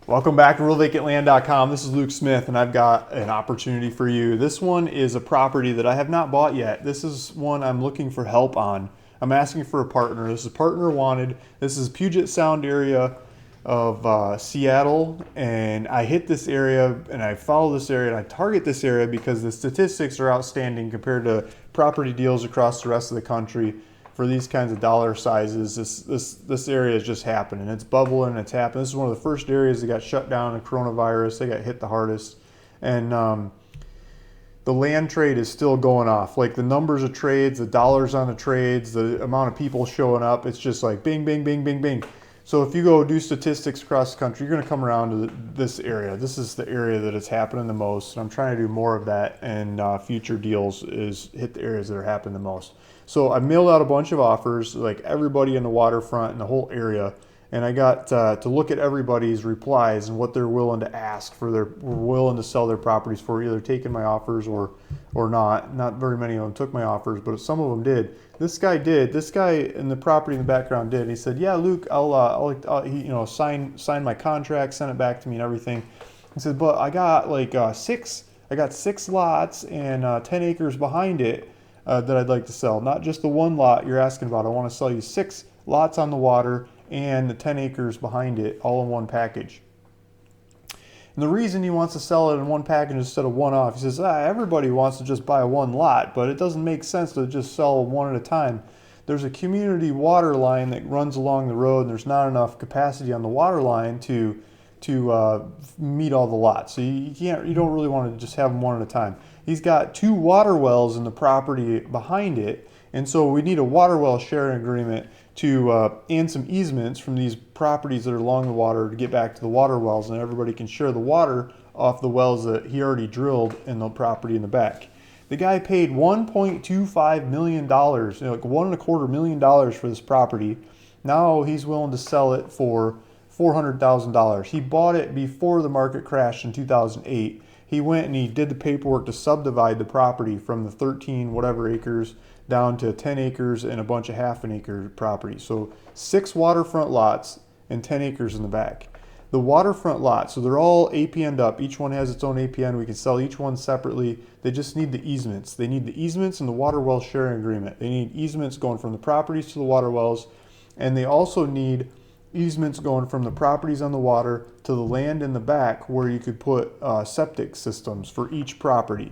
Welcome back to RealVacantLand.com. This is Luke Smith, and I've got an opportunity for you. This one is a property that I have not bought yet. This is one I'm looking for help on. I'm asking for a partner. This is a partner wanted. This is Puget Sound area of Seattle, and I hit this area, and I follow this area, and I target this area because the statistics are outstanding compared to property deals across the rest of the country. For these kinds of dollar sizes, this area is just happening. It's bubbling, it's happening. This is one of the first areas that got shut down in coronavirus. They got hit the hardest. And the land trade is still going off. Like the numbers of trades, the dollars on the trades, the amount of people showing up, it's just like bing, bing, bing, bing, bing. So if you go do statistics across the country, you're going to come around to this area. This is the area that is happening the most. And I'm trying to do more of that, and future deals is hit the areas that are happening the most. So I mailed out a bunch of offers, like everybody in the waterfront and the whole area, and I got to look at everybody's replies and what they're willing to ask for. They're willing to sell their properties for, either taking my offers or not. Not very many of them took my offers, but some of them did. This guy did. This guy in the property in the background did. He said, "Yeah, Luke, I'll sign my contract, send it back to me and everything." He said, "But I got like six lots and 10 acres behind it." That I'd like to sell. Not just the one lot you're asking about. I want to sell you 6 lots on the water and the 10 acres behind it, all in one package. And the reason he wants to sell it in one package instead of one off, he says, everybody wants to just buy one lot, but it doesn't make sense to just sell one at a time. There's a community water line that runs along the road, and there's not enough capacity on the water line to meet all the lots. So you don't really want to just have them one at a time. He's got 2 water wells in the property behind it, and so we need a water well sharing agreement and some easements from these properties that are along the water to get back to the water wells, and everybody can share the water off the wells that he already drilled in the property in the back. The guy paid $1.25 million, like $1.25 million for this property. Now he's willing to sell it for $400,000. He bought it before the market crashed in 2008. He went and he did the paperwork to subdivide the property from the 13 whatever acres down to 10 acres and a bunch of half an acre property. So 6 waterfront lots and 10 acres in the back. The waterfront lots, so they're all APN'd up. Each one has its own APN. We can sell each one separately. They just need the easements. They need the easements and the water well sharing agreement. They need easements going from the properties to the water wells, and they also need easements going from the properties on the water to the land in the back where you could put septic systems for each property.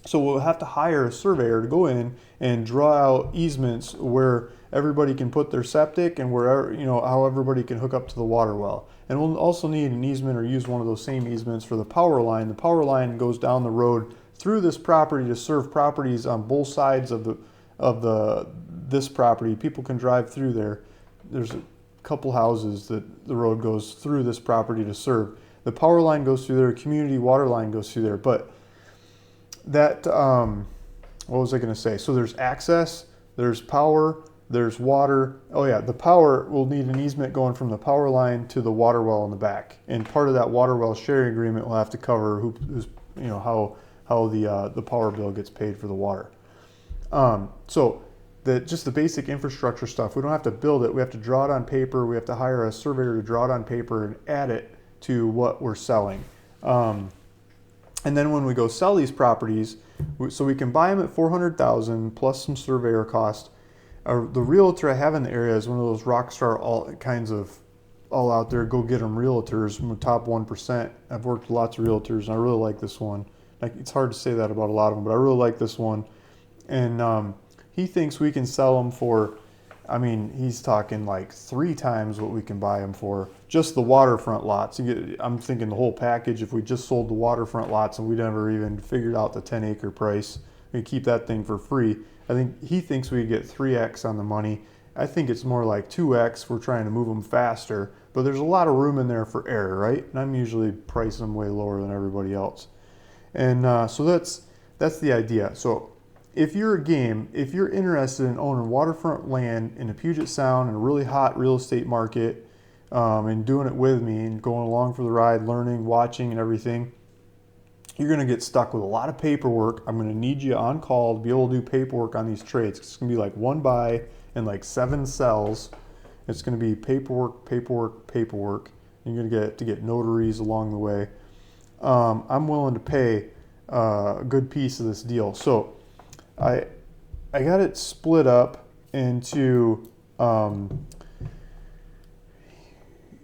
So we'll have to hire a surveyor to go in and draw out easements where everybody can put their septic and wherever, how everybody can hook up to the water well. And we'll also need an easement or use one of those same easements for the power line. The power line goes down the road through this property to serve properties on both sides of this property. People can drive through there. There's a couple houses that the road goes through this property to serve. The power line goes through there, community water line goes through there. But that, what was I going to say? So there's access, there's power, there's water. Oh yeah, the power will need an easement going from the power line to the water well in the back. And part of that water well sharing agreement will have to cover how the power bill gets paid for the water. So just the basic infrastructure stuff, we don't have to build it. We have to draw it on paper. We have to hire a surveyor to draw it on paper and add it to what we're selling. And then when we go sell these properties, so we can buy them at $400,000 plus some surveyor cost. The realtor I have in the area is one of those rock star all out there, go get them realtors from the top 1%. I've worked with lots of realtors, and I really like this one. It's hard to say that about a lot of them, but I really like this one. And he thinks we can sell them for, he's talking like 3 times what we can buy them for. Just the waterfront lots. I'm thinking the whole package, if we just sold the waterfront lots and we never even figured out the 10 acre price, we keep that thing for free. I think he thinks we get 3x on the money. I think it's more like 2x. We're trying to move them faster, but there's a lot of room in there for error, right? And I'm usually pricing them way lower than everybody else. And so that's the idea. So if you're interested in owning waterfront land in the Puget Sound in a really hot real estate market, and doing it with me and going along for the ride, learning, watching, and everything, you're going to get stuck with a lot of paperwork. I'm going to need you on call to be able to do paperwork on these trades. It's going to be like 1 buy and like 7 sells. It's going to be paperwork. You're going to get notaries along the way. I'm willing to pay a good piece of this deal. So I got it split up into, I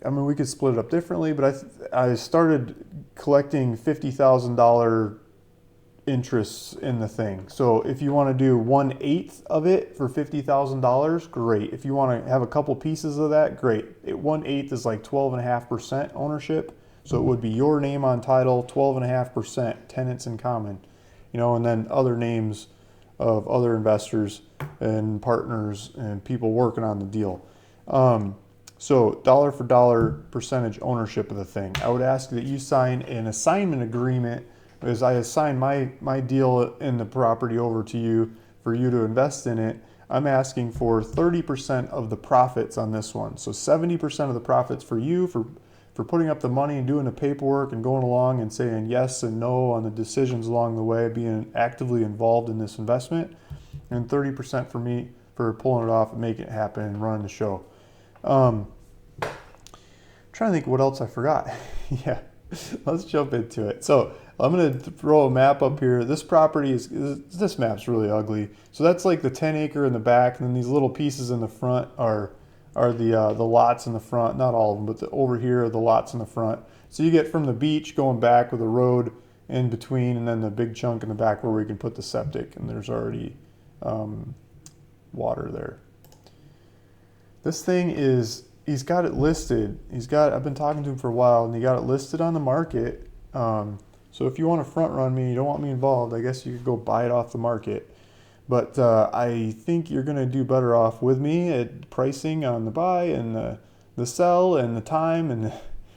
mean, we could split it up differently, but I started collecting $50,000 interests in the thing. So if you want to do 1/8 of it for $50,000, great. If you want to have a couple pieces of that, great. 1/8 is like 12.5% ownership. So it would be your name on title, 12.5%, tenants in common, you know, and then other names of other investors and partners and people working on the deal. So dollar for dollar percentage ownership of the thing. I would ask that you sign an assignment agreement, as I assign my deal in the property over to you for you to invest in it. I'm asking for 30% of the profits on this one. So 70% of the profits for you for putting up the money and doing the paperwork and going along and saying yes and no on the decisions along the way, being actively involved in this investment, and 30% for me for pulling it off and making it happen and running the show. Trying to think what else I forgot. Yeah, let's jump into it. So I'm going to throw a map up here. This property this map's really ugly. So that's like the 10 acre in the back, and then these little pieces in the front are the lots in the front. Not all of them, but over here are the lots in the front. So you get from the beach going back with a road in between, and then the big chunk in the back where we can put the septic, and there's already water there. This thing is, he's got it listed. I've been talking to him for a while, and he got it listed on the market. So if you want to front run me, you don't want me involved, I guess you could go buy it off the market. But I think you're going to do better off with me at pricing on the buy and the sell and the time and the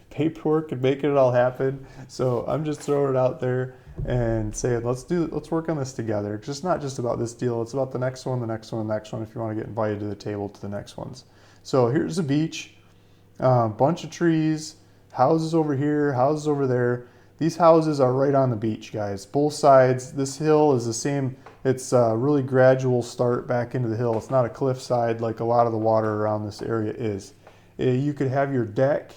paperwork and making it all happen. So I'm just throwing it out there and saying, let's work on this together. It's not just about this deal. It's about the next one, the next one, the next one, if you want to get invited to the table to the next ones. So here's the beach, bunch of trees, houses over here, houses over there. These houses are right on the beach, guys. Both sides. This hill is the same. It's a really gradual start back into the hill. It's not a cliffside like a lot of the water around this area is. You could have your deck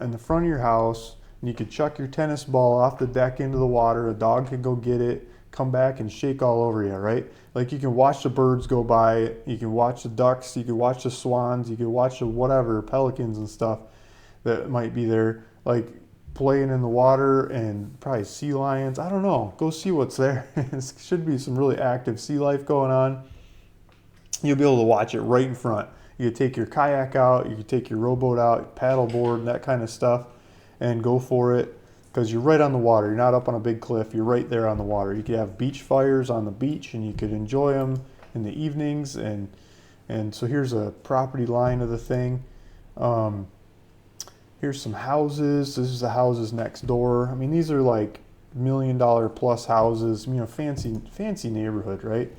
in the front of your house, and you could chuck your tennis ball off the deck into the water. A dog could go get it, come back and shake all over you, right? Like you can watch the birds go by, you can watch the ducks, you can watch the swans, you can watch the whatever, pelicans and stuff that might be there, like playing in the water, and probably sea lions. I don't know. Go see what's there. There should be some really active sea life going on. You'll be able to watch it right in front. You could take your kayak out, you could take your rowboat out, paddleboard, and that kind of stuff, and go for it. Because you're right on the water. You're not up on a big cliff. You're right there on the water. You could have beach fires on the beach, and you could enjoy them in the evenings. And so here's a property line of the thing. Here's some houses. This is the houses next door. I mean, these are like $1 million plus houses. You know, fancy neighborhood, right?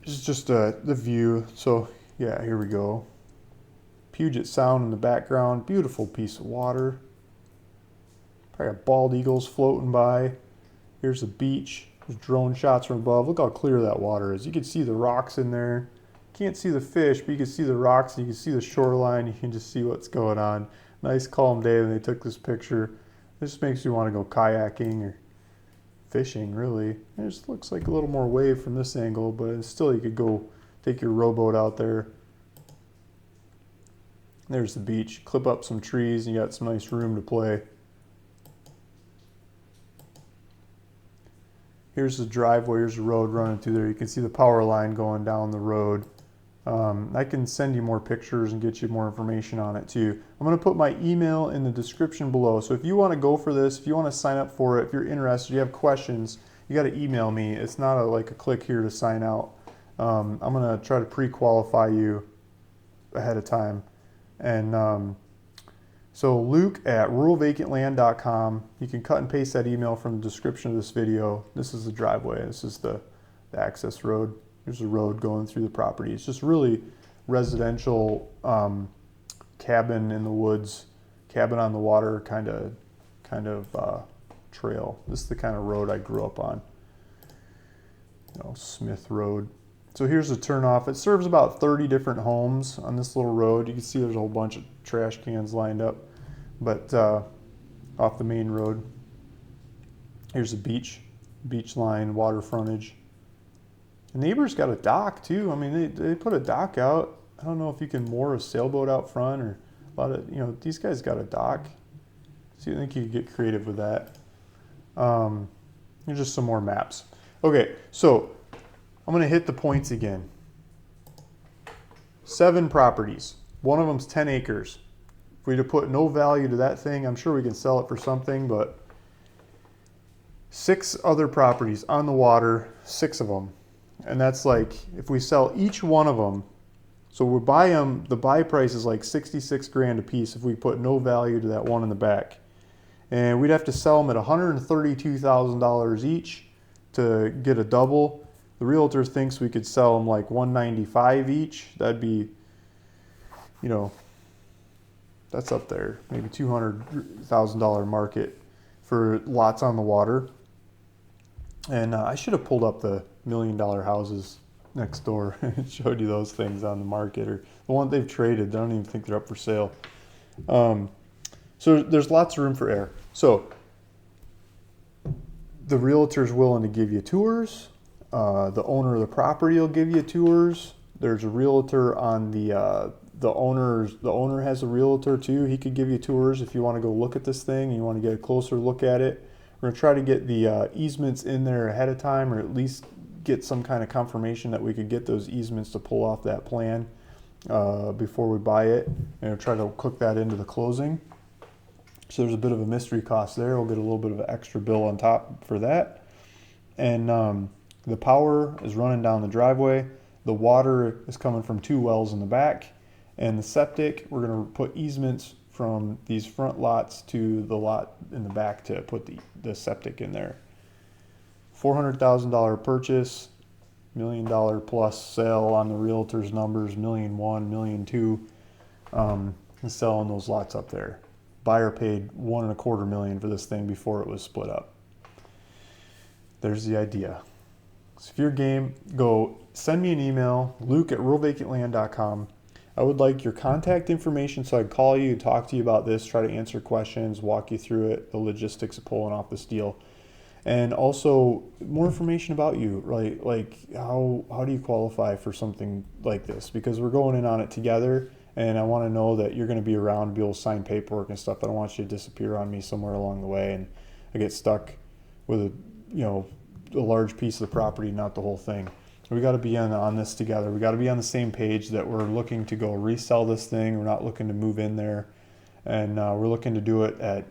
This is just the view. So yeah, here we go. Puget Sound in the background, beautiful piece of water. Probably got bald eagles floating by. Here's the beach. There's drone shots from above. Look how clear that water is. You can see the rocks in there. Can't see the fish, but you can see the rocks and you can see the shoreline. You can just see what's going on. Nice calm day when they took this picture. This makes you want to go kayaking or fishing, really. It just looks like a little more wave from this angle, but still you could go take your rowboat out there. There's the beach. Clip up some trees and you got some nice room to play. Here's the driveway. Here's the road running through there. You can see the power line going down the road. I can send you more pictures and get you more information on it too. I'm going to put my email in the description below. So if you want to go for this, if you want to sign up for it, if you're interested, you have questions, you got to email me. It's not like a click here to sign out. I'm going to try to pre-qualify you ahead of time. And so Luke at ruralvacantland.com. You can cut and paste that email from the description of this video. This is the driveway. This is the access road. There's a road going through the property. It's just really residential, cabin in the woods, cabin on the water kind of trail. This is the kind of road I grew up on. You know, Smith Road. So here's the turnoff. It serves about 30 different homes on this little road. You can see there's a whole bunch of trash cans lined up, but off the main road. Here's a beach line, water frontage. The neighbor's got a dock too. I mean, they put a dock out. I don't know if you can moor a sailboat out front, or a lot of, these guys got a dock. So I think you could get creative with that. Here's just some more maps. Okay, so I'm gonna hit the points again. 7 properties. One of them's 10 acres. If we to put no value to that thing, I'm sure we can sell it for something, but 6 other properties on the water, 6 of them. And that's like, if we sell each one of them, so we buy them, the buy price is like 66 grand a piece if we put no value to that one in the back. And we'd have to sell them at $132,000 each to get a double. The realtor thinks we could sell them like $195 each. That'd be, that's up there, maybe $200,000 market for lots on the water. And I should have pulled up the $1 million houses next door and showed you those things on the market, or the one they've traded. I don't even think they're up for sale. So there's lots of room for error. So the realtor's willing to give you tours. The owner of the property will give you tours. There's a realtor on the owner has a realtor too. He could give you tours if you want to go look at this thing and you want to get a closer look at it. We're going to try to get the easements in there ahead of time, or at least get some kind of confirmation that we could get those easements to pull off that plan before we buy it, and we'll try to cook that into the closing. So there's a bit of a mystery cost there. We'll get a little bit of an extra bill on top for that. And the power is running down the driveway. The water is coming from 2 wells in the back. And the septic, we're going to put easements from these front lots to the lot in the back to put the septic in there. $400,000 purchase, $1 million plus sale on the realtor's numbers, $1.1 million, $1.2 million, and selling those lots up there. Buyer paid $1.25 million for this thing before it was split up. There's the idea. So if you're game, go send me an email, luke@ruralvacantland.com. I would like your contact information so I can call you, talk to you about this, try to answer questions, walk you through it, the logistics of pulling off this deal. And also more information about you, right? Like how do you qualify for something like this? Because we're going in on it together, and I want to know that you're going to be around to be able to sign paperwork and stuff. I don't want you to disappear on me somewhere along the way and I get stuck with a large piece of the property, not the whole thing. We got to be on this together. We got to be on the same page that we're looking to go resell this thing. We're not looking to move in there, and we're looking to do it at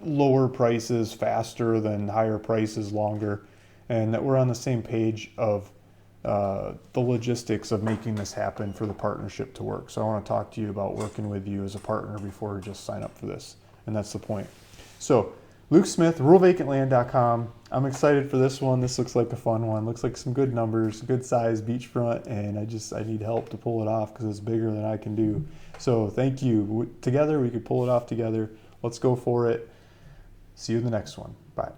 lower prices, faster than higher prices, longer, and that we're on the same page of the logistics of making this happen for the partnership to work. So I want to talk to you about working with you as a partner before we just sign up for this, and that's the point. So Luke Smith, ruralvacantland.com. I'm excited for this one. This looks like a fun one. Looks like some good numbers, good size beachfront, and I need help to pull it off because it's bigger than I can do. So thank you. Together we could pull it off together. Let's go for it. See you in the next one. Bye.